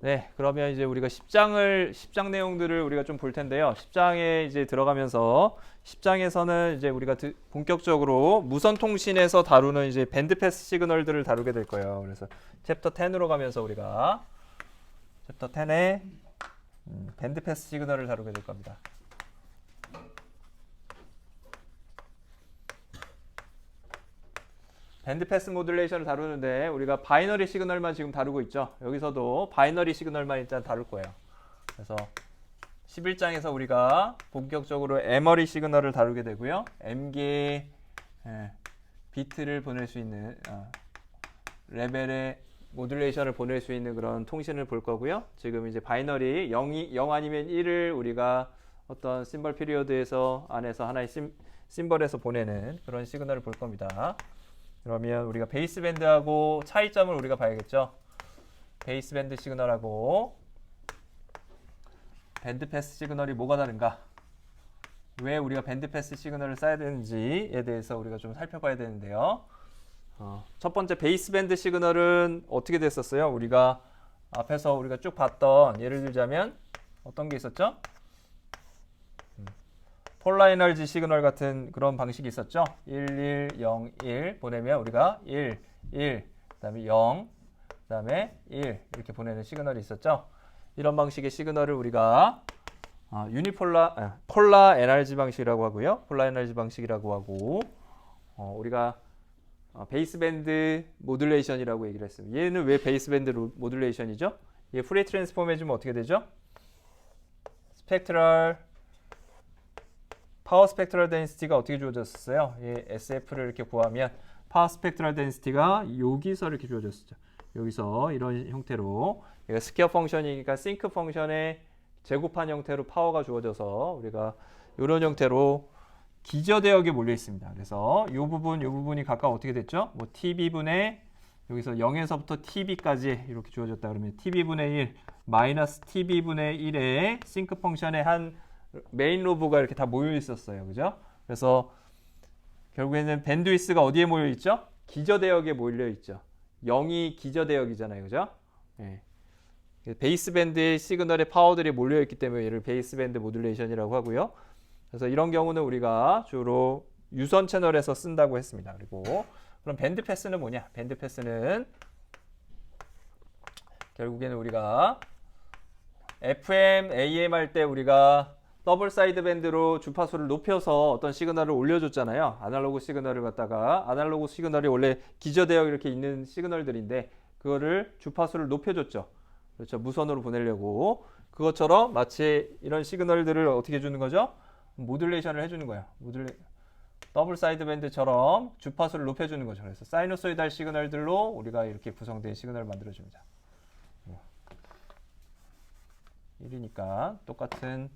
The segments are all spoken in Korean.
네, 그러면 이제 우리가 10장 내용들을 우리가 좀 볼 텐데요. 10장에 이제 들어가면서 10장에서는 이제 우리가 본격적으로 무선 통신에서 다루는 이제 밴드 패스 시그널들을 다루게 될 거예요. 그래서 챕터 10으로 가면서 우리가 챕터 10에 밴드 패스 시그널을 다루게 될 겁니다. 밴드 패스 모듈레이션을 다루는데 우리가 바이너리 시그널만 지금 다루고 있죠. 여기서도 바이너리 시그널만 일단 다룰 거예요. 그래서 11장에서 우리가 본격적으로 에머리 시그널을 다루게 되고요. M개의 비트를 보낼 수 있는 레벨의 모듈레이션을 보낼 수 있는 그런 통신을 볼 거고요. 지금 이제 바이너리 0 아니면 1을 우리가 어떤 심벌 피리어드에서 안에서 하나의 심벌에서 보내는 그런 시그널을 볼 겁니다. 그러면 우리가 베이스밴드하고 차이점을 우리가 봐야겠죠. 베이스밴드 시그널하고 밴드 패스 시그널이 뭐가 다른가? 왜 우리가 밴드 패스 시그널을 써야 되는지에 대해서 우리가 좀 살펴봐야 되는데요. 첫 번째 베이스밴드 시그널은 어떻게 됐었어요? 우리가 앞에서 우리가 쭉 봤던, 예를 들자면 어떤 게 있었죠? 폴라 에너지 시그널 같은 그런 방식이 있었죠. 1, 1, 0, 1 보내면 우리가 1, 1, 그다음에 0, 그다음에 1 이렇게 보내는 시그널이 있었죠. 이런 방식의 시그널을 우리가 폴라 에너지 방식이라고 하고요. 폴라 에너지 방식이라고 하고 우리가 베이스밴드 모듈레이션이라고 얘기를 했습니다. 얘는 왜 베이스밴드 모듈레이션이죠? 얘 프레이 트랜스폼 해주면 어떻게 되죠? 파워 스펙트럴 데인시티가 어떻게 주어졌었어요? 예, SF를 이렇게 구하면 파워 스펙트럴 데인시티가 여기서 이렇게 주어졌었죠. 여기서 이런 형태로 얘가 스퀘어 펑션이니까 싱크 펑션의 제곱한 형태로 파워가 주어져서 우리가 이런 형태로 기저대역에 몰려 있습니다. 그래서 이 부분이 각각 어떻게 됐죠? 뭐 TB분의 여기서 0에서부터 TB까지 이렇게 주어졌다 그러면 TB분의 1 마이너스 TB분의 1의 싱크 펑션의 한 메인 로브가 이렇게 다 모여 있었어요. 그죠? 그래서 결국에는 밴드위스가 어디에 모여 있죠? 기저대역에 몰려 있죠. 0이 기저대역이잖아요. 그죠? 네. 베이스밴드의 시그널의 파워들이 몰려 있기 때문에 얘를 베이스밴드 모듈레이션이라고 하고요. 그래서 이런 경우는 우리가 주로 유선 채널에서 쓴다고 했습니다. 그리고 그럼 밴드 패스는 뭐냐? 밴드 패스는 결국에는 우리가 FM, AM 할 때 우리가 더블 사이드 밴드로 주파수를 높여서 어떤 시그널을 올려줬잖아요. 아날로그 시그널을 갖다가 아날로그 시그널이 원래 기저대역 이렇게 있는 시그널들인데 그거를 주파수를 높여줬죠. 그렇죠. 무선으로 보내려고 그것처럼 마치 이런 시그널들을 어떻게 해주는 거죠? 모듈레이션을 해주는 거예요. 더블 사이드 밴드처럼 주파수를 높여주는 거죠. 그래서 사이노소이달 시그널들로 우리가 이렇게 구성된 시그널을 만들어줍니다. 1이니까 똑같은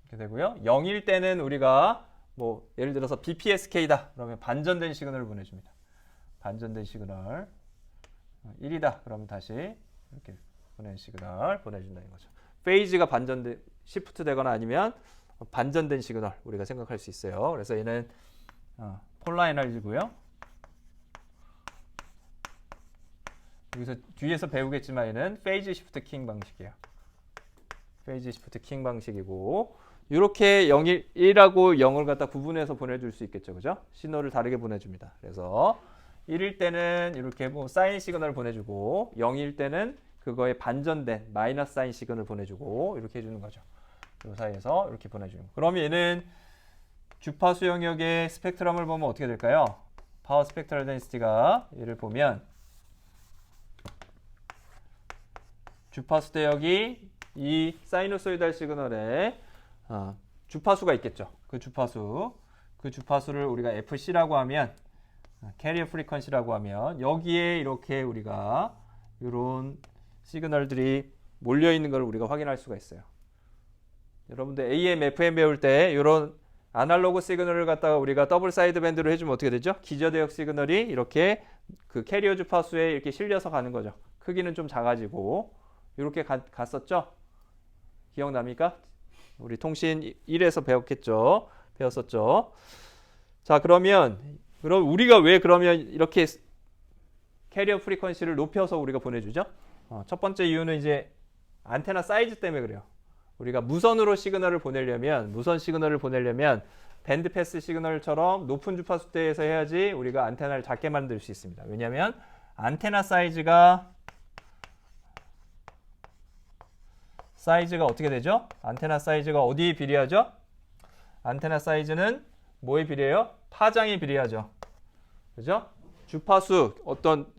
이렇게 되고요. 0일 때는 우리가 뭐 예를 들어서 BPSK다 그러면 반전된 시그널을 보내줍니다. 반전된 시그널 1이다 그러면 다시 이렇게 보내는 시그널 보내준다는 거죠. 페이지가 시프트 되거나 아니면 반전된 시그널 우리가 생각할 수 있어요. 그래서 얘는 폴라 에너지고요. 여기서 뒤에서 배우겠지만 얘는 페이지 시프트 킹 방식이에요. 페이지 시프트 킹 방식이고 이렇게 1하고 0을 갖다 구분해서 보내줄 수 있겠죠. 그죠? 신호를 다르게 보내줍니다. 그래서 1일 때는 이렇게 뭐 사인 시그널을 보내주고 0일 때는 그거에 반전된 마이너스 사인 시그널을 보내주고 이렇게 해주는 거죠. 이 사이에서 이렇게 보내주는 거. 그럼 얘는 주파수 영역의 스펙트럼을 보면 어떻게 될까요? 파워 스펙트럴 덴시티가 얘를 보면 주파수 대역이 이 사이노소이달 시그널에 주파수가 있겠죠. 그 주파수를 우리가 FC라고 하면 캐리어 프리퀀시라고 하면 여기에 이렇게 우리가 이런 시그널들이 몰려 있는 걸 우리가 확인할 수가 있어요. 여러분들 AM, FM 배울 때 이런 아날로그 시그널을 갖다가 우리가 더블 사이드 밴드로 해주면 어떻게 되죠? 기저대역 시그널이 이렇게 그 캐리어 주파수에 이렇게 실려서 가는 거죠. 크기는 좀 작아지고 이렇게 갔었죠? 기억납니까? 우리 통신 1에서 배웠었죠. 자, 그럼 우리가 왜 그러면 이렇게 캐리어 프리퀀시를 높여서 우리가 보내주죠. 첫 번째 이유는 이제 안테나 사이즈 때문에 그래요. 우리가 무선으로 시그널을 보내려면 밴드 패스 시그널처럼 높은 주파수대에서 해야지 우리가 안테나를 작게 만들 수 있습니다. 왜냐하면 안테나 사이즈가 어떻게 되죠? 안테나 사이즈가 어디에 비례하죠? 안테나 사이즈는 뭐에 비례해요? 파장에 비례하죠. 그죠? 주파수 어떤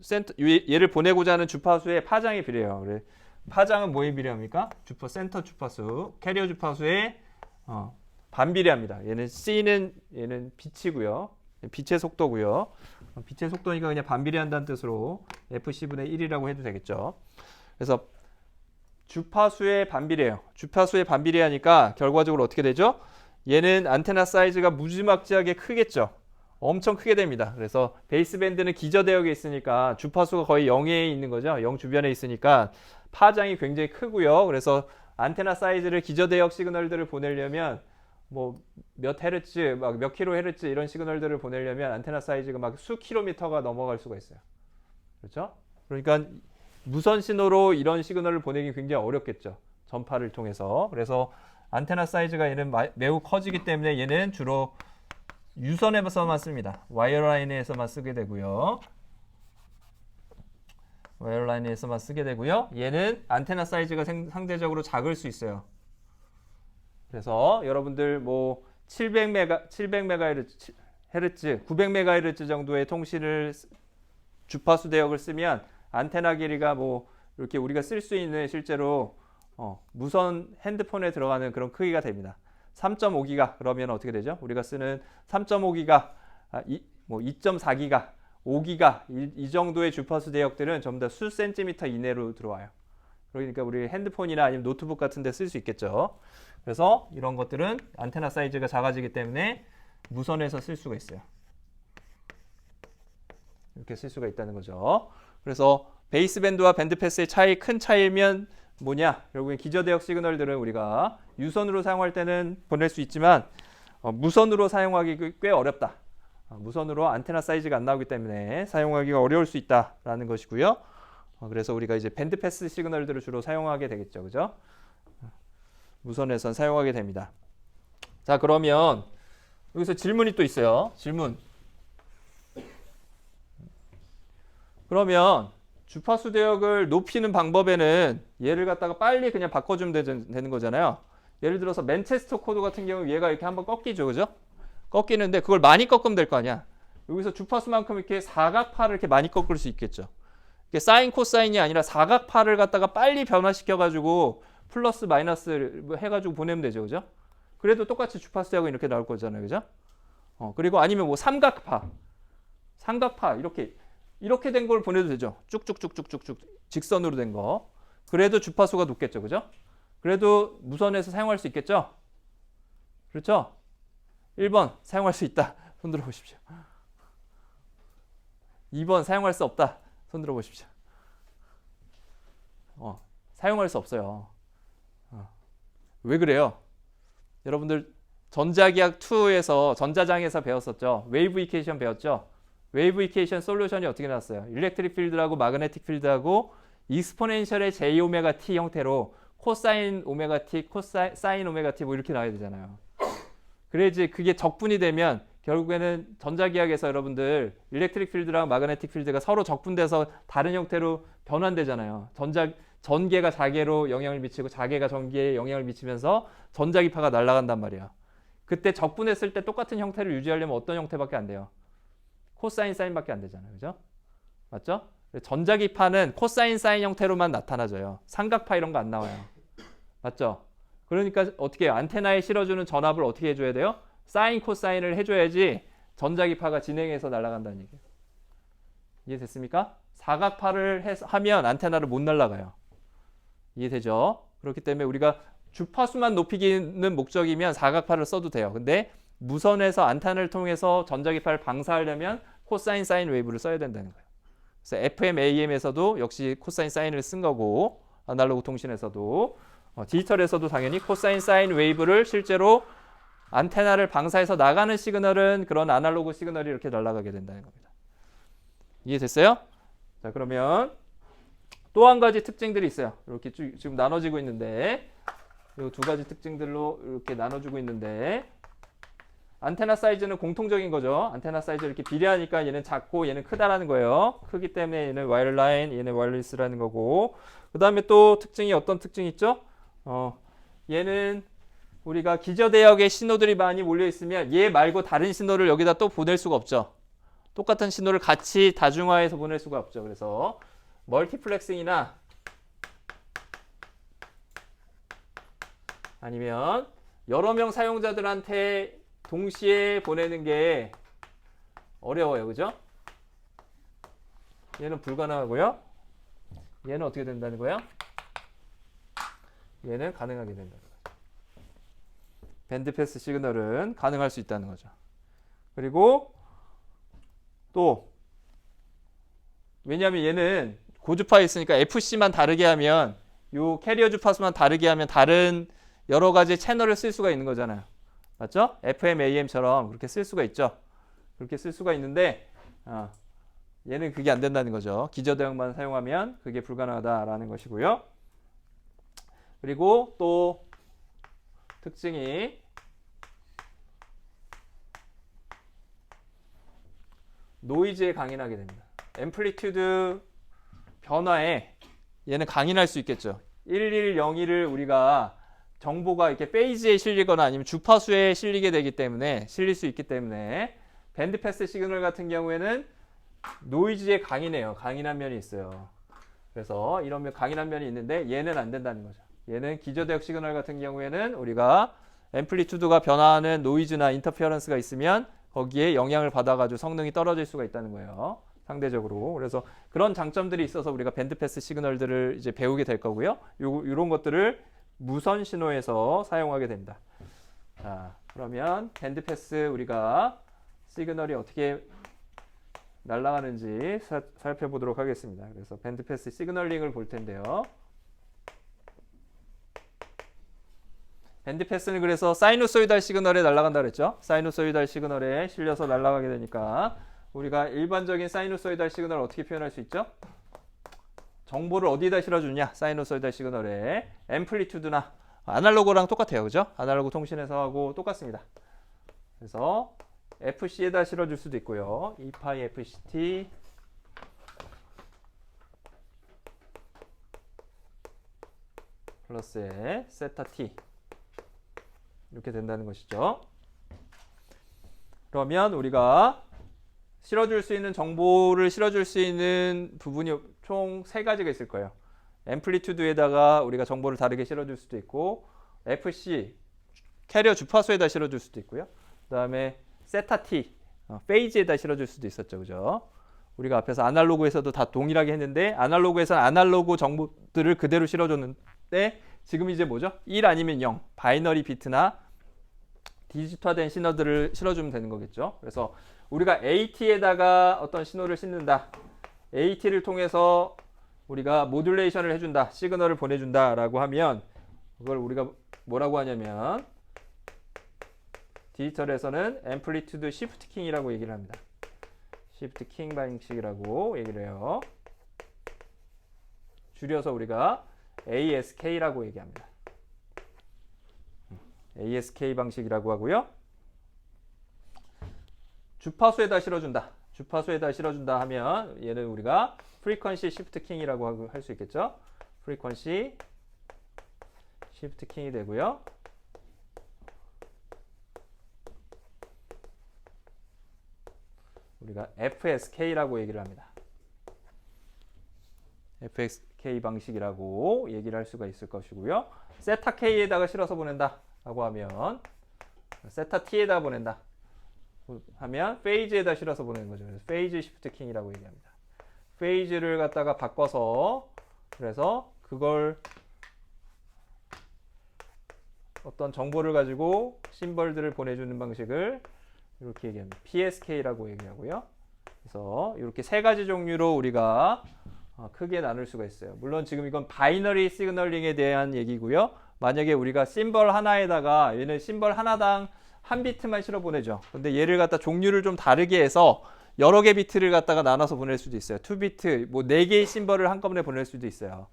얘를 보내고자 하는 주파수의 파장에 비례해요. 그래. 파장은 뭐에 비례합니까? 센터 주파수, 캐리어 주파수에 반비례합니다. 얘는 빛이고요. 빛의 속도고요. 빛의 속도니까 그냥 반비례한다는 뜻으로 FC분의 1이라고 해도 되겠죠. 그래서 주파수에 반비례해요. 주파수에 반비례하니까 결과적으로 어떻게 되죠? 얘는 안테나 사이즈가 무지막지하게 크겠죠. 엄청 크게 됩니다. 그래서 베이스밴드는 기저대역에 있으니까 주파수가 거의 0에 있는 거죠. 0 주변에 있으니까 파장이 굉장히 크고요. 그래서 안테나 사이즈를 기저대역 시그널들을 보내려면 뭐 몇 헤르츠, 막 몇 킬로 헤르츠 이런 시그널들을 보내려면 안테나 사이즈가 막 수 킬로미터가 넘어갈 수가 있어요. 그렇죠? 그러니까 무선 신호로 이런 시그널을 보내기 굉장히 어렵겠죠. 전파를 통해서. 그래서 안테나 사이즈가 얘는 매우 커지기 때문에 얘는 주로 유선에서만 씁니다. 와이어라인에서만 쓰게 되고요. 얘는 안테나 사이즈가 상대적으로 작을 수 있어요. 그래서 여러분들 뭐 700MHz, 900MHz 정도의 통신을 주파수 대역을 쓰면 안테나 길이가 뭐 이렇게 우리가 쓸 수 있는 실제로 무선 핸드폰에 들어가는 그런 크기가 됩니다. 3.5기가 그러면 어떻게 되죠? 우리가 쓰는 3.5기가, 2.4기가, 5기가 이 정도의 주파수 대역들은 전부 다 수 센티미터 이내로 들어와요. 그러니까 우리 핸드폰이나 아니면 노트북 같은 데 쓸 수 있겠죠. 그래서 이런 것들은 안테나 사이즈가 작아지기 때문에 무선에서 쓸 수가 있어요. 이렇게 쓸 수가 있다는 거죠. 그래서 베이스밴드와 밴드패스의 큰 차이면 뭐냐? 결국엔 기저대역 시그널들은 우리가 유선으로 사용할 때는 보낼 수 있지만 무선으로 사용하기 꽤 어렵다. 무선으로 안테나 사이즈가 안 나오기 때문에 사용하기가 어려울 수 있다라는 것이고요. 그래서 우리가 이제 밴드패스 시그널들을 주로 사용하게 되겠죠. 그죠? 무선에선 사용하게 됩니다. 자, 그러면 여기서 질문이 또 있어요. 질문. 그러면 주파수 대역을 높이는 방법에는 얘를 갖다가 빨리 그냥 바꿔주면 되는 거잖아요. 예를 들어서 맨체스터 코드 같은 경우 얘가 이렇게 한번 꺾이죠. 그죠? 꺾이는데 그걸 많이 꺾으면 될 거 아니야. 여기서 주파수만큼 이렇게 사각파를 이렇게 많이 꺾을 수 있겠죠. 이게 사인 코사인이 아니라 사각파를 갖다가 빨리 변화시켜가지고 플러스 마이너스 해가지고 보내면 되죠. 그죠? 그래도 똑같이 주파수 대역은 이렇게 나올 거잖아요. 그죠? 그리고 아니면 뭐 삼각파 이렇게 된 걸 보내도 되죠. 쭉쭉쭉쭉쭉쭉 직선으로 된 거. 그래도 주파수가 높겠죠. 그죠? 그래도 무선에서 사용할 수 있겠죠? 그렇죠? 1번 사용할 수 있다. 손 들어 보십시오. 2번 사용할 수 없다. 손 들어 보십시오. 사용할 수 없어요. 왜 그래요? 여러분들 전자기학 2에서 전자장에서 배웠었죠. 웨이브 이퀘이션 배웠죠. 웨이브 이퀘이션 솔루션이 어떻게 나왔어요? 일렉트릭 필드하고 마그네틱 필드하고 익스포넨셜의 j 오메가 t 형태로 코사인 오메가 t, 코사인 오메가 t 뭐 이렇게 나와야 되잖아요. 그래야지 그게 적분이 되면 결국에는 전자기학에서 여러분들 일렉트릭 필드랑 마그네틱 필드가 서로 적분돼서 다른 형태로 변환되잖아요. 전개가 자개로 영향을 미치고 자개가 전개에 영향을 미치면서 전자기파가 날아간단 말이에요. 그때 적분했을 때 똑같은 형태를 유지하려면 어떤 형태밖에 안 돼요? 코사인 사인밖에 안 되잖아요. 그죠? 맞죠? 전자기파는 코사인 사인 형태로만 나타나져요. 삼각파 이런 거 안 나와요. 맞죠? 그러니까 어떻게 해요? 안테나에 실어주는 전압을 어떻게 해줘야 돼요? 사인 코사인을 해줘야지 전자기파가 진행해서 날아간다는 얘기예요. 이해됐습니까? 사각파를 하면 안테나를 못 날아가요. 이해되죠? 그렇기 때문에 우리가 주파수만 높이기는 목적이면 사각파를 써도 돼요. 근데 무선에서 안테나를 통해서 전자기파를 방사하려면 코사인 사인 웨이브를 써야 된다는 거예요. 그래서 FM, AM에서도 역시 코사인 사인을 쓴 거고 아날로그 통신에서도 디지털에서도 당연히 코사인 사인 웨이브를 실제로 안테나를 방사해서 나가는 시그널은 그런 아날로그 시그널이 이렇게 날아가게 된다는 겁니다. 이해됐어요? 자, 그러면 또 한 가지 특징들이 있어요. 이렇게 지금 나눠지고 있는데 이 두 가지 특징들로 이렇게 나눠주고 있는데 안테나 사이즈는 공통적인 거죠. 안테나 사이즈 이렇게 비례하니까 얘는 작고 얘는 크다라는 거예요. 크기 때문에 얘는 와이어라인, 얘는 와이어리스라는 거고. 그 다음에 또 특징이 어떤 특징이 있죠? 얘는 우리가 기저대역의 신호들이 많이 몰려 있으면 얘 말고 다른 신호를 여기다 또 보낼 수가 없죠. 똑같은 신호를 같이 다중화해서 보낼 수가 없죠. 그래서 멀티플렉싱이나 아니면 여러 명 사용자들한테 동시에 보내는 게 어려워요. 그죠? 얘는 불가능하고요. 얘는 어떻게 된다는 거예요? 얘는 가능하게 된다는 거죠. 밴드패스 시그널은 가능할 수 있다는 거죠. 그리고 또 왜냐하면 얘는 고주파에 있으니까 FC만 다르게 하면 요 캐리어 주파수만 다르게 하면 다른 여러 가지 채널을 쓸 수가 있는 거잖아요. 맞죠? FM, AM처럼 그렇게 쓸 수가 있죠. 그렇게 쓸 수가 있는데 얘는 그게 안 된다는 거죠. 기저대역만 사용하면 그게 불가능하다라는 것이고요. 그리고 또 특징이 노이즈에 강인하게 됩니다. 앰플리튜드 변화에 얘는 강인할 수 있겠죠. 1101을 우리가 정보가 이렇게 페이지에 실리거나 아니면 주파수에 실리게 되기 때문에 실릴 수 있기 때문에 밴드패스 시그널 같은 경우에는 노이즈에 강인해요. 강인한 면이 있어요. 그래서 이런 강인한 면이 있는데 얘는 안 된다는 거죠. 얘는 기저대역 시그널 같은 경우에는 우리가 앰플리튜드가 변화하는 노이즈나 인터피어런스가 있으면 거기에 영향을 받아가지고 성능이 떨어질 수가 있다는 거예요. 상대적으로. 그래서 그런 장점들이 있어서 우리가 밴드패스 시그널들을 이제 배우게 될 거고요. 이런 것들을 무선 신호에서 사용하게 됩니다. 자, 그러면 밴드패스 우리가 시그널이 어떻게 날아가는지 살펴보도록 하겠습니다. 그래서 밴드패스 시그널링을 볼 텐데요. 밴드패스는 그래서 사이누소이달 시그널에 날아간다 그랬죠. 사이누소이달 시그널에 실려서 날아가게 되니까 우리가 일반적인 사이누소이달 시그널을 어떻게 표현할 수 있죠? 정보를 어디다 실어주냐? 사이누소이달 시그널에 앰플리튜드나 아날로그랑 똑같아요. 그죠? 아날로그 통신에서 하고 똑같습니다. 그래서 FC에다 실어줄 수도 있고요. 2파이 FCT 플러스에 세타 T 이렇게 된다는 것이죠. 그러면 우리가 실어줄 수 있는 정보를 실어줄 수 있는 부분이 총 3가지가 있을 거예요. 앰플리튜드에다가 우리가 정보를 다르게 실어줄 수도 있고 FC 캐리어 주파수에다 실어줄 수도 있고요. 그 다음에 세타 T 페이지에다 실어줄 수도 있었죠. 그죠? 우리가 앞에서 아날로그에서도 다 동일하게 했는데 아날로그에서는 아날로그 정보들을 그대로 실어줬는데 지금 이제 뭐죠? 1 아니면 0 바이너리 비트나 디지털화된 신호들을 실어주면 되는 거겠죠. 그래서 우리가 AT에다가 어떤 신호를 싣는다. AT를 통해서 우리가 모듈레이션을 해준다. 시그널을 보내준다 라고 하면 그걸 우리가 뭐라고 하냐면 디지털에서는 앰플리튜드 시프트 킹이라고 얘기를 합니다. 시프트 킹 방식이라고 얘기를 해요. 줄여서 우리가 ASK라고 얘기합니다. ASK 방식이라고 하고요. 주파수에다 실어준다. 주파수에다 실어준다 하면 얘는 우리가 프리퀀시 시프트 킹이라고 할 수 있겠죠. 프리퀀시 시프트 킹이 되고요. 우리가 FSK라고 얘기를 합니다. FSK 방식이라고 얘기를 할 수가 있을 것이고요. 세타 K에다가 실어서 보낸다 라고 하면 세타 T에다 보낸다 하면 페이지에다 실어서 보내는 거죠. 그래서 페이지 시프트 킹이라고 얘기합니다. 페이지를 갖다가 바꿔서 그래서 그걸 어떤 정보를 가지고 심벌들을 보내주는 방식을 이렇게 얘기합니다. PSK라고 얘기하고요. 그래서 이렇게 3가지 종류로 우리가 크게 나눌 수가 있어요. 물론 지금 이건 바이너리 시그널링에 대한 얘기고요. 만약에 우리가 심벌 하나에다가 얘는 심벌 하나당 한 비트만 실어 보내죠. 근데 얘를 갖다 종류를 좀 다르게 해서 여러 개 비트를 갖다가 나눠서 보낼 수도 있어요. 2비트, 뭐 4개의 심벌을 한꺼번에 보낼 수도 있어요.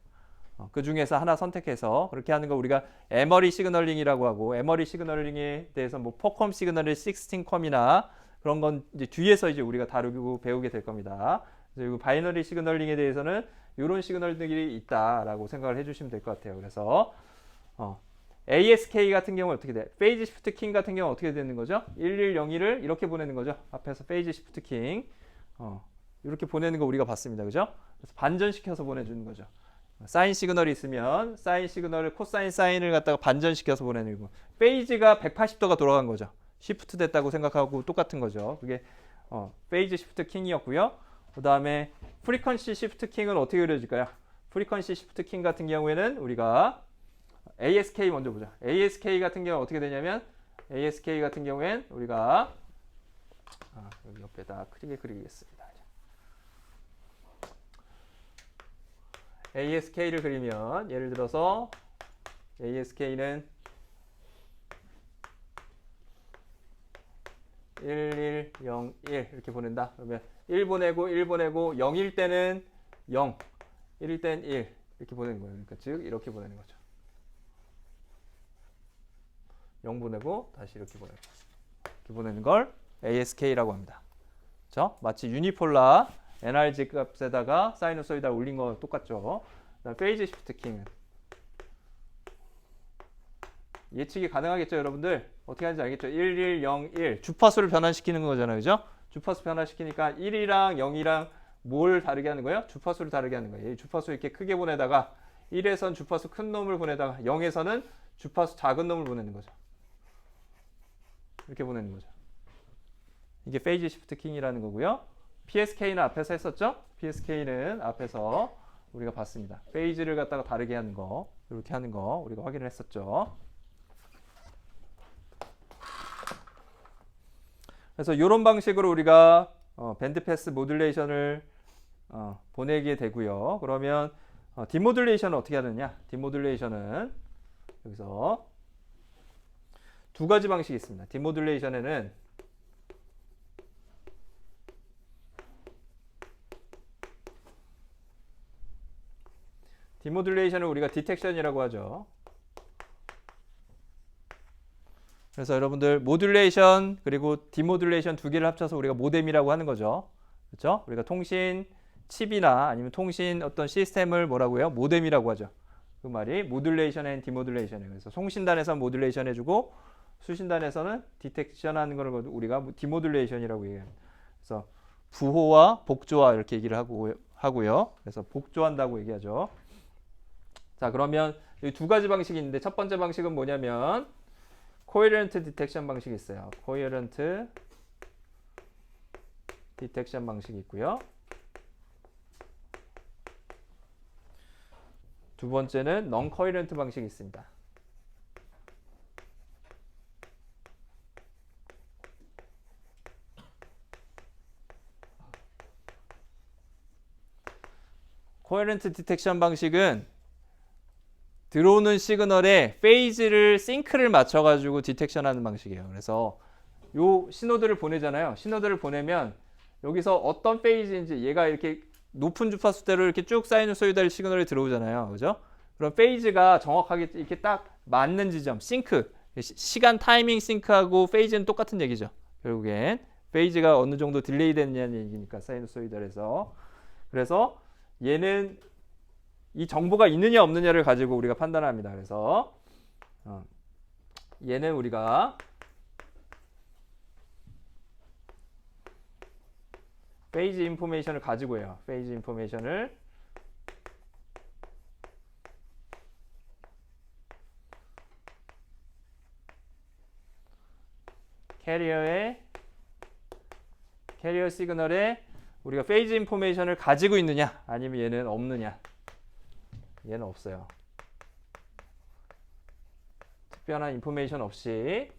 그 중에서 하나 선택해서 그렇게 하는 거 우리가 에머리 시그널링이라고 하고, 에머리 시그널링에 대해서 뭐 4컴 시그널의 16컴이나 그런 건 이제 뒤에서 이제 우리가 다루고 배우게 될 겁니다. 그리고 바이너리 시그널링에 대해서는 이런 시그널들이 있다라고 생각을 해주시면 될 것 같아요. 그래서 ASK 같은 경우는 어떻게 돼? 페이지 시프트 킹 같은 경우는 어떻게 되는 거죠? 1101을 이렇게 보내는 거죠. 앞에서 페이지 시프트 킹 이렇게 보내는 거 우리가 봤습니다. 그죠? 그래서 반전시켜서 보내주는 거죠. 사인 시그널이 있으면 사인 시그널을 코사인 사인을 갖다가 반전시켜서 보내는 거. 페이지가 180도가 돌아간 거죠. 시프트 됐다고 생각하고 똑같은 거죠. 그게 페이지 시프트 킹이었고요. 그 다음에 프리퀀시 시프트 킹은 어떻게 그려질까요? 프리퀀시 시프트 킹 같은 경우에는 우리가 ASK 먼저 보자. ASK 같은 경우 어떻게 되냐면, ASK 같은 경우엔 우리가 여기 옆에다 크게 그리겠습니다. ASK를 그리면 예를 들어서 ASK는 1101 이렇게 보낸다. 그러면 1 보내고 1 보내고 0일 때는 0, 1일 때는 1 이렇게 보내는 거예요. 그러니까 즉 이렇게 보내는 거죠. 0 보내고 다시 이렇게 보내고 이렇게 보내는 걸 ASK라고 합니다. 그렇죠? 마치 유니폴라 NRG 값에다가 사이누소이드를 올린 거 똑같죠. 그다음 페이지 시프트 킹은 예측이 가능하겠죠, 여러분들? 어떻게 하는지 알겠죠? 1101 주파수를 변환시키는 거잖아요, 그죠? 주파수 변환시키니까 1이랑 0이랑 뭘 다르게 하는 거예요? 주파수를 다르게 하는 거예요. 주파수 이렇게 크게 보내다가 1에선 주파수 큰 놈을 보내다가 0에서는 주파수 작은 놈을 보내는 거죠. 이렇게 보내는 거죠. 이게 페이지 시프트 킹이라는 거고요. PSK는 앞에서 했었죠? PSK는 앞에서 우리가 봤습니다. 페이지를 갖다가 다르게 하는 거, 이렇게 하는 거 우리가 확인을 했었죠. 그래서 이런 방식으로 우리가 밴드패스 모듈레이션을 보내게 되고요. 그러면 디모듈레이션은 어떻게 하느냐? 디모듈레이션은 여기서 두 가지 방식이 있습니다. 디모듈레이션에는 디모듈레이션을 우리가 디텍션이라고 하죠. 그래서 여러분들 모듈레이션 그리고 디모듈레이션 두 개를 합쳐서 우리가 모뎀이라고 하는 거죠. 그렇죠? 우리가 통신 칩이나 아니면 통신 어떤 시스템을 뭐라고요? 모뎀이라고 하죠. 그 말이 모듈레이션 앤 디모듈레이션이에요. 그래서 송신단에서는 모듈레이션 해주고 수신단에서는 디텍션 하는 걸 우리가 디모듈레이션이라고 얘기해요. 그래서 부호와 복조화 이렇게 얘기를 하고요. 그래서 복조한다고 얘기하죠. 자, 그러면 이 두 가지 방식이 있는데 첫 번째 방식은 뭐냐면 코헤런트 디텍션 방식이 있어요. 코헤런트 디텍션 방식이 있고요. 두 번째는 non coherent 방식이 있습니다. 코헤런트 디텍션 방식은 들어오는 시그널에 페이지를 싱크를 맞춰가지고 디텍션하는 방식이에요. 그래서 요 신호들을 보내잖아요. 신호들을 보내면 여기서 어떤 페이지인지 얘가 이렇게 높은 주파수대로 이렇게 쭉 사이누소이달 시그널이 들어오잖아요. 그죠? 그럼 페이지가 정확하게 이렇게 딱 맞는 지점, 싱크, 시간 타이밍 싱크하고 페이지는 똑같은 얘기죠. 결국엔 페이지가 어느 정도 딜레이 됐냐는 얘기니까 사이누소이달에서. 그래서 얘는 이 정보가 있느냐 없느냐를 가지고 우리가 판단합니다. 그래서 얘는 우리가 페이지 인포메이션을 가지고 해요. 페이지 인포메이션을 캐리어 시그널에 우리가 페이지 인포메이션을 가지고 있느냐 아니면 얘는 없느냐. 얘는 없어요. 특별한 인포메이션 없이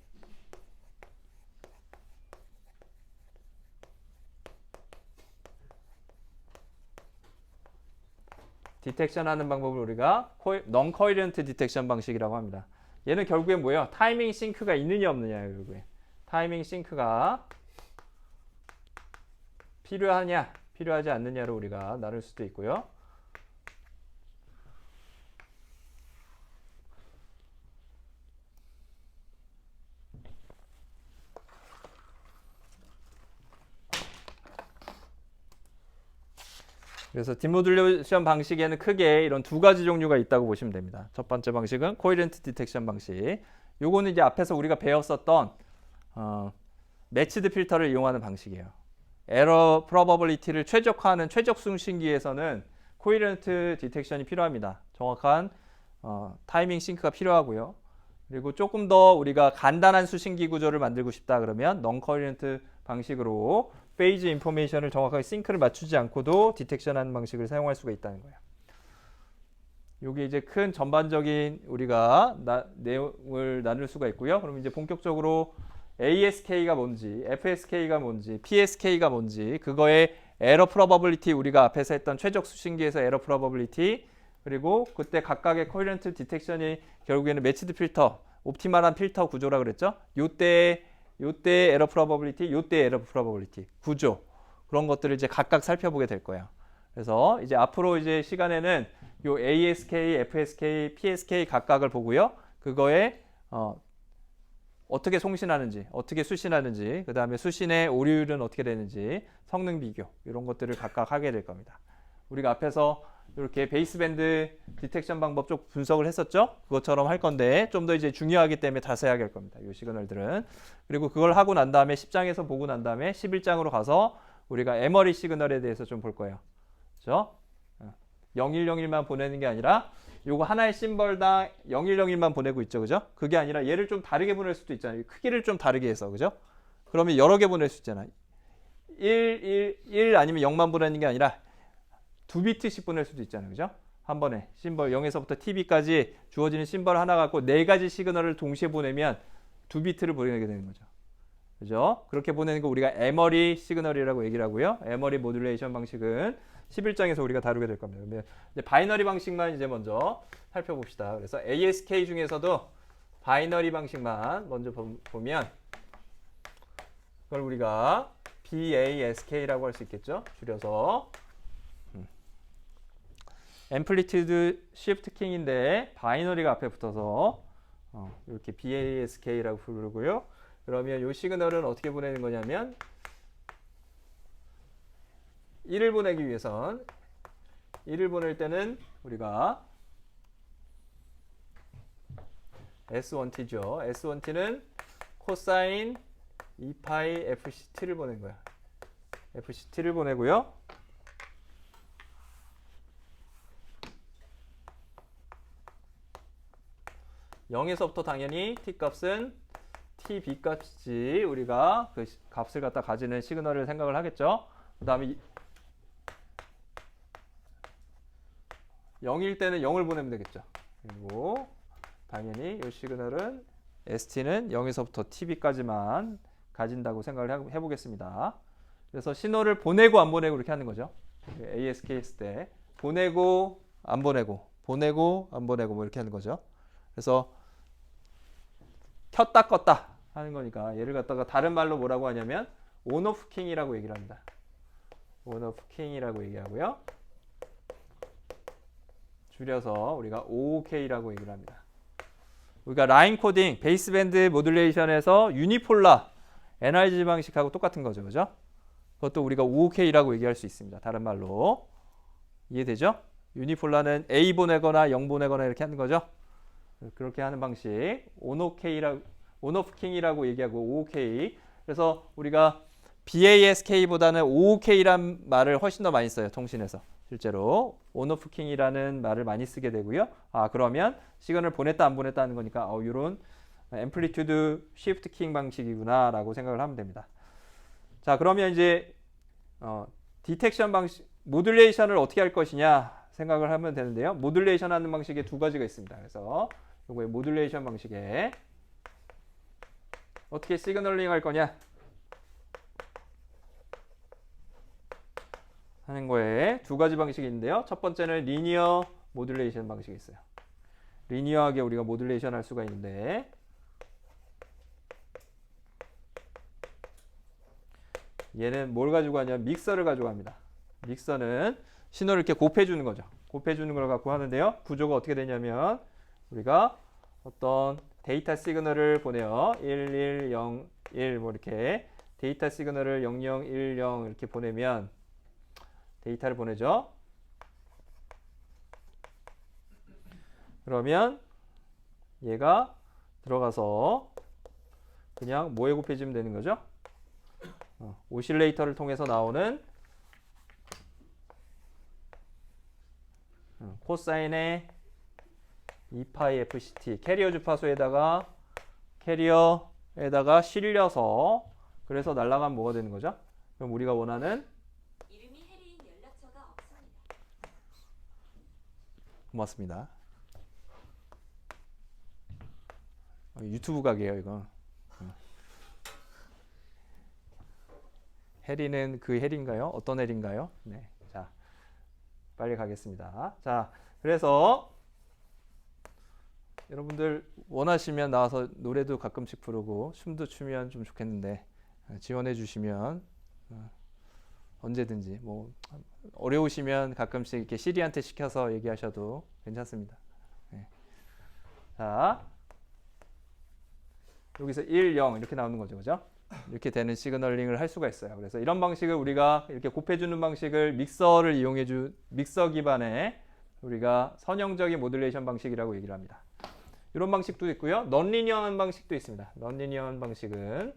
디텍션 하는 방법을 우리가 non coherent 디텍션 방식이라고 합니다. 얘는 결국엔 뭐예요? 타이밍 싱크가 있느냐 없느냐예요. 결국에 타이밍 싱크가 필요하냐, 필요하지 않느냐로 우리가 나눌 수도 있고요. 그래서 디모듈레이션 방식에는 크게 이런 두 가지 종류가 있다고 보시면 됩니다. 첫 번째 방식은 코헤렌트 디텍션 방식. 요거는 이제 앞에서 우리가 배웠었던 매치드 필터를 이용하는 방식이에요. 에러 프로버빌리티를 최적화하는 최적 수신기에서는 코헤렌트 디텍션이 필요합니다. 정확한 타이밍 싱크가 필요하고요. 그리고 조금 더 우리가 간단한 수신기 구조를 만들고 싶다 그러면 넌 코헤렌트 방식으로 페이지 인포메이션을 정확하게 싱크를 맞추지 않고도 디텍션하는 방식을 사용할 수가 있다는 거예요. 이게 이제 큰 전반적인 우리가 내용을 나눌 수가 있고요. 그럼 이제 본격적으로 ASK가 뭔지, FSK가 뭔지, PSK가 뭔지, 그거의 에러 프로버빌리티 우리가 앞에서 했던 최적 수신기에서 에러 프로버빌리티, 그리고 그때 각각의 코헤렌트 디텍션이 결국에는 매치드 필터, 옵티멀한 필터 구조라 그랬죠. 요때 에러 프로버빌리티, 요때 에러 프로버빌리티 구조, 그런 것들을 이제 각각 살펴보게 될 거예요. 그래서 이제 앞으로 이제 시간에는 요 ASK, FSK, PSK 각각을 보고요. 그거에 어떻게 송신하는지, 어떻게 수신하는지, 그 다음에 수신의 오류율은 어떻게 되는지, 성능 비교 이런 것들을 각각 하게 될 겁니다. 우리가 앞에서 이렇게 베이스밴드 디텍션 방법 쪽 분석을 했었죠? 그것처럼 할 건데 좀 더 이제 중요하기 때문에 자세하게 할 겁니다. 이 시그널들은. 그리고 그걸 하고 난 다음에 10장에서 보고 난 다음에 11장으로 가서 우리가 에머리 시그널에 대해서 좀 볼 거예요. 그렇죠? 0101만 보내는 게 아니라 요거 하나의 심벌당 0101만 보내고 있죠. 그죠? 그게 아니라 얘를 좀 다르게 보낼 수도 있잖아요. 크기를 좀 다르게 해서. 그죠? 그러면 여러 개 보낼 수 있잖아요. 1 아니면 0만 보내는 게 아니라 2비트씩 보낼 수도 있잖아요. 그죠? 한 번에 심벌 0에서부터 TB까지 주어지는 심벌 하나 갖고 4가지 시그널을 동시에 보내면 2비트를 보내게 되는 거죠. 그죠? 그렇게 보내는 거 우리가 에머리 시그널이라고 얘기를 하고요. 에머리 모듈레이션 방식은 11장에서 우리가 다루게 될 겁니다. 근데 이제 바이너리 방식만 이제 먼저 살펴봅시다. 그래서 ASK 중에서도 바이너리 방식만 먼저 보면 그걸 우리가 BASK라고 할 수 있겠죠? 줄여서 앰플리튜드 시프트 킹인데 바이너리가 앞에 붙어서 이렇게 BASK라고 부르고요. 그러면 이 시그널은 어떻게 보내는 거냐면 1을 보내기 위해선 1을 보낼 때는 우리가 S1T죠. S1T는 코사인 2파이 FCT를 보낸 거야. FCT를 보내고요. 0에서부터 당연히 T값은 TB 값이지 우리가 그 값을 갖다 가지는 시그널을 생각을 하겠죠. 그 다음에 0일 때는 0을 보내면 되겠죠. 그리고 당연히 이 시그널은 ST는 0에서부터 TB까지만 가진다고 생각을 해보겠습니다. 그래서 신호를 보내고 안 보내고 이렇게 하는 거죠. ASK 했을 때 보내고 안 보내고 보내고 안 보내고 뭐 이렇게 하는 거죠. 그래서 켰다 껐다 하는 거니까 얘를 갖다가 다른 말로 뭐라고 하냐면 온오프 킹이라고 얘기를 합니다. 온오프 킹이라고 얘기하고요. 줄여서 우리가 OOK라고 얘기를 합니다. 우리가 라인 코딩, 베이스밴드 모듈레이션에서 유니폴라 NRG 방식하고 똑같은 거죠. 그죠? 그것도 우리가 OOK라고 얘기할 수 있습니다. 다른 말로. 이해되죠? 유니폴라는 A 보내거나 0 보내거나 이렇게 하는 거죠. 그렇게 하는 방식. 온오프 킹이라고 얘기하고 OOK. 그래서 우리가 BASK보다는 OOK란 말을 훨씬 더 많이 써요. 통신에서. 실제로 온오프 킹이라는 말을 많이 쓰게 되고요. 그러면 시간을 보냈다 안 보냈다 하는 거니까 이런 앰플리튜드 시프트 킹 방식이구나 라고 생각을 하면 됩니다. 자, 그러면 이제 디텍션 방식 모듈레이션을 어떻게 할 것이냐 생각을 하면 되는데요. 모듈레이션 하는 방식에 두 가지가 있습니다. 그래서 요거의 모듈레이션 방식에 어떻게 시그널링 할 거냐 하는 거에 두 가지 방식이 있는데요. 첫 번째는 리니어 모듈레이션 방식이 있어요. 리니어하게 우리가 모듈레이션 할 수가 있는데 얘는 뭘 가지고 하냐면 믹서를 가지고 합니다. 믹서는 신호를 이렇게 곱해주는 거죠. 곱해주는 걸 갖고 하는데요. 구조가 어떻게 되냐면 우리가 어떤 데이터 시그널을 보내요. 1101 뭐 이렇게 데이터 시그널을 0010 이렇게 보내면 데이터를 보내죠. 그러면 얘가 들어가서 그냥 뭐에 곱해지면 되는 거죠? 오실레이터를 통해서 나오는 코사인의 2파이 FCT 캐리어 주파수에다가 실려서 그래서 날아가면 뭐가 되는 거죠? 그럼 우리가 원하는 이름이 해리인 연락처가 없습니다. 고맙습니다. 유튜브 각이에요 이거. 해리는 그 해리인가요? 어떤 해리인가요? 네, 자 빨리 가겠습니다. 자 그래서 여러분들 원하시면 나와서 노래도 가끔씩 부르고 춤도 추면 좀 좋겠는데 지원해 주시면 언제든지 뭐 어려우시면 가끔씩 이렇게 시리한테 시켜서 얘기하셔도 괜찮습니다. 네. 자 여기서 1, 0 이렇게 나오는 거죠, 그죠? 이렇게 되는 시그널링을 할 수가 있어요. 그래서 이런 방식을 우리가 이렇게 곱해주는 방식을 믹서를 믹서 기반의 우리가 선형적인 모듈레이션 방식이라고 얘기를 합니다. 이런 방식도 있고요. 넌리니어한 방식도 있습니다. 넌리니어한 방식은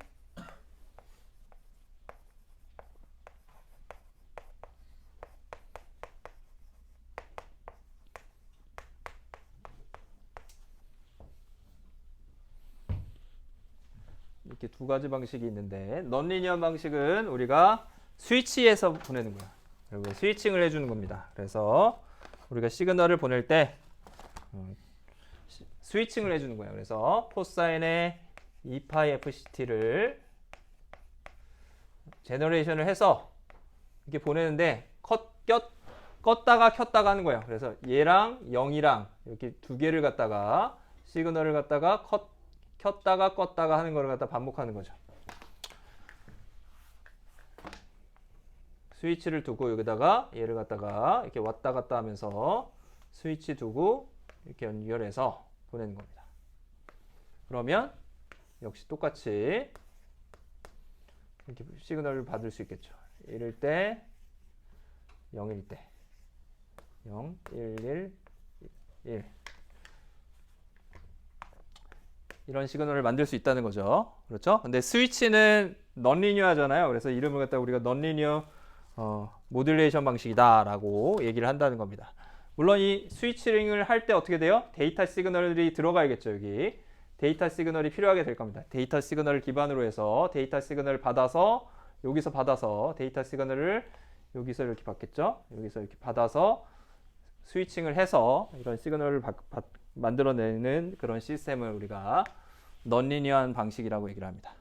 이렇게 두 가지 방식이 있는데 넌리니어 방식은 우리가 스위치에서 보내는 거야. 그리고 스위칭을 해주는 겁니다. 그래서 우리가 시그널을 보낼 때 스위칭을 해주는 거예요. 그래서 코사인의 2파이 FCT를 제너레이션을 해서 이렇게 보내는데 껐다가 켰다가 하는 거예요. 그래서 얘랑 0이랑 이렇게 두 개를 갖다가 시그널을 갖다가 켰다가 껐다가 하는 거를 갖다 반복하는 거죠. 스위치를 두고 여기다가 얘를 갖다가 이렇게 왔다 갔다 하면서 스위치 두고 이렇게 연결해서 보내는 겁니다. 그러면 역시 똑같이 이렇게 시그널을 받을 수 있겠죠. 1일 때 0일 때 0, 1, 1 이런 시그널을 만들 수 있다는 거죠. 그렇죠? 근데 스위치는 넌리니어하잖아요. 그래서 이름을 갖다가 우리가 넌리니어 모듈레이션 방식이다라고 얘기를 한다는 겁니다. 물론 이 스위치링을 할 때 어떻게 돼요? 데이터 시그널이 들어가야겠죠. 여기 데이터 시그널이 필요하게 될 겁니다. 데이터 시그널을 기반으로 해서 데이터 시그널을 받아서 여기서 받아서 데이터 시그널을 여기서 이렇게 받겠죠. 여기서 이렇게 받아서 스위칭을 해서 이런 시그널을 만들어내는 그런 시스템을 우리가 넌리니어한 방식이라고 얘기를 합니다.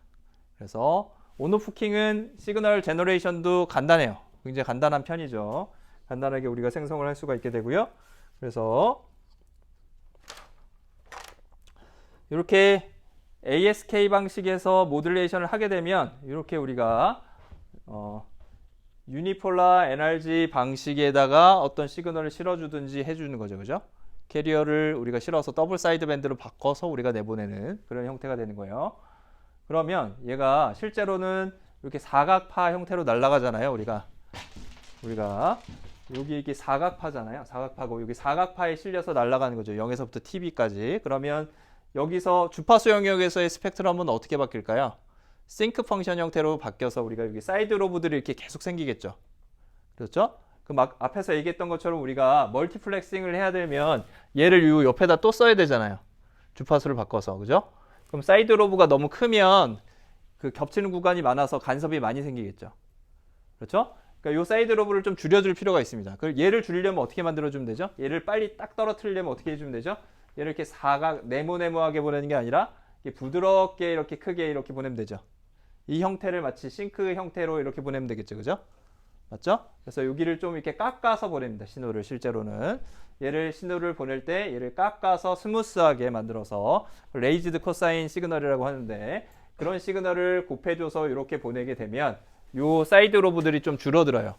그래서 온오프킹은 시그널 제너레이션도 간단해요. 굉장히 간단한 편이죠. 간단하게 우리가 생성을 할 수가 있게 되고요. 그래서 이렇게 ASK 방식에서 모듈레이션을 하게 되면 이렇게 우리가 유니폴라 NRG 방식에다가 어떤 시그널을 실어주든지 해주는 거죠. 그죠? 캐리어를 우리가 실어서 더블 사이드 밴드로 바꿔서 우리가 내보내는 그런 형태가 되는 거예요. 그러면 얘가 실제로는 이렇게 사각파 형태로 날아가잖아요. 우리가 여기 이게 사각파잖아요. 사각파고 여기 사각파에 실려서 날아가는 거죠. 0에서부터 TB까지. 그러면 여기서 주파수 영역에서의 스펙트럼은 어떻게 바뀔까요? 싱크 펑션 형태로 바뀌어서 우리가 여기 사이드 로브들이 이렇게 계속 생기겠죠. 그렇죠? 그 막 앞에서 얘기했던 것처럼 우리가 멀티플렉싱을 해야 되면 얘를 요 옆에다 또 써야 되잖아요. 주파수를 바꿔서. 그죠? 그럼 사이드 로브가 너무 크면 그 겹치는 구간이 많아서 간섭이 많이 생기겠죠. 그렇죠? 그러니까 요 사이드 로브를 좀 줄여줄 필요가 있습니다. 그걸 얘를 줄이려면 어떻게 만들어주면 되죠? 얘를 빨리 딱 떨어뜨리려면 어떻게 해주면 되죠? 얘를 이렇게 사각 네모네모하게 보내는 게 아니라 이렇게 부드럽게 이렇게 크게 이렇게 보내면 되죠. 이 형태를 마치 싱크 형태로 이렇게 보내면 되겠죠. 그죠? 맞죠? 그래서 여기를 좀 이렇게 깎아서 보냅니다. 신호를 실제로는. 얘를 신호를 보낼 때 얘를 깎아서 스무스하게 만들어서 레이즈드 코사인 시그널이라고 하는데 그런 시그널을 곱해줘서 이렇게 보내게 되면 요 사이드 로브들이 좀 줄어들어요.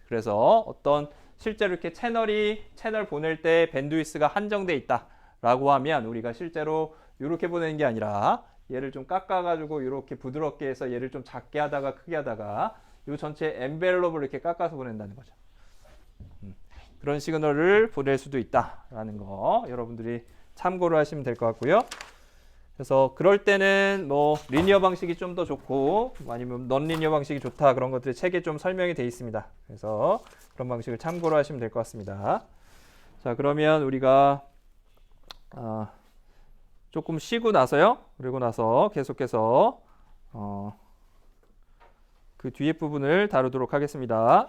그래서 어떤 실제로 이렇게 채널 보낼 때 밴드위스가 한정돼 있다라고 하면 우리가 실제로 이렇게 보내는 게 아니라 얘를 좀 깎아가지고 이렇게 부드럽게 해서 얘를 좀 작게 하다가 크게 하다가 요 전체 엔벨롭을 이렇게 깎아서 보낸다는 거죠. 그런 시그널을 보낼 수도 있다라는 거 여러분들이 참고를 하시면 될 것 같고요. 그래서 그럴 때는 뭐 리니어 방식이 좀 더 좋고 아니면 넌 리니어 방식이 좋다 그런 것들이 책에 좀 설명이 되어 있습니다. 그래서 그런 방식을 참고를 하시면 될 것 같습니다. 자, 그러면 우리가 조금 쉬고 나서요. 그리고 나서 계속해서 그 뒤에 부분을 다루도록 하겠습니다.